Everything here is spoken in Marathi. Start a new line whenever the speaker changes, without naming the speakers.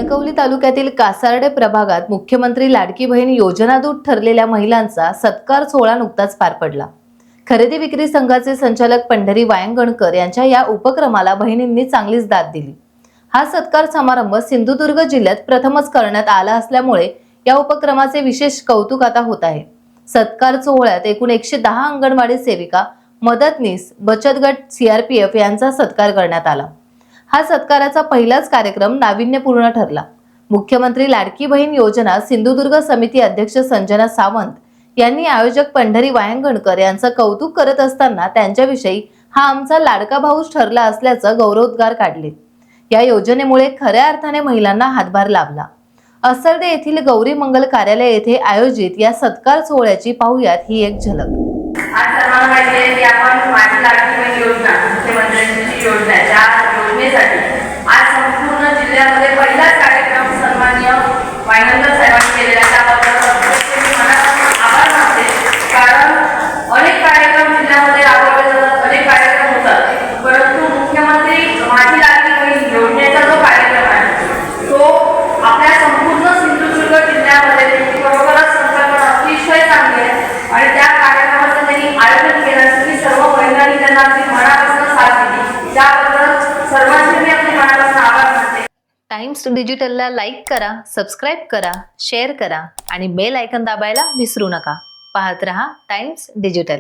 कणकवली तालुक्यातील कासार्डे प्रभागात मुख्यमंत्री लाडकी बहीण योजनादूत ठरलेल्या महिलांचा सत्कार सोहळा नुकताच पार पडला। खरेदी विक्री संघाचे संचालक पंढरी वायंगणकर यांच्या या उपक्रमाला बहिणींनी चांगलीच दाद दिली। हा सत्कार समारंभ सिंधुदुर्ग जिल्ह्यात प्रथमच करण्यात आला असल्यामुळे या उपक्रमाचे विशेष कौतुक आता होत आहे। सत्कार सोहळ्यात एकूण 110 अंगणवाडी सेविका, मदतनीस, बचत गट, CRPF यांचा सत्कार करण्यात आला। हा सत्काराचा पहिलाच कार्यक्रम नाविन्यपूर्ण ठरला। मुख्यमंत्री लाडकी बहीण योजना सिंधुदुर्ग समिती अध्यक्ष संजना सावंत यांनी आयोजक पंढरी वायंगणकर यांचं कौतुक करत असताना त्यांच्याविषयी हा आमचा लाडका भाऊच ठरला असल्याचं गौरवोद्गार काढले। या योजनेमुळे खऱ्या अर्थाने महिलांना हातभार लाभला। असरदे येथील गौरी मंगल कार्यालय येथे आयोजित या सत्कार सोहळ्याची पाहूयात ही एक झलक।
आज सर्वांना माहिती आहे की आपण माझी लाडकी बहीण योजना मुख्यमंत्र्यांची योजना त्या योजनेसाठी आज संपूर्ण जिल्ह्यामध्ये पहिलाच कार्यक्रम सन्माननीय वायंगणकर साहेबांनी केलेला त्याबद्दल मी मनापासून आभार मानते। कारण अनेक कार्यक्रम जिल्ह्यामध्ये राबवले जातात, अनेक कार्यक्रम होतात, परंतु मुख्यमंत्री माझी लाडकी बहीण योजनेचा जो कार्यक्रम आहे तो आपल्या संपूर्ण सिंधुदुर्ग जिल्ह्यामध्ये खरोखरच संकल्पना अतिशय चांगली आहे आणि त्या कार्यक्रमाचं त्यांनी आयोजन केल्यासाठी सर्व महिलांनी त्यांना अगदी मनापासून साथ दिली, त्याबद्दल सर्वांचे मी अगदी मनापासून आभार मानते।
टाइम्स डिजिटलला लाईक करा, सबस्क्राइब करा, शेअर करा आणि बेल आयकॉन दाबायला विसरू नका। पाहत रहा टाइम्स डिजिटल।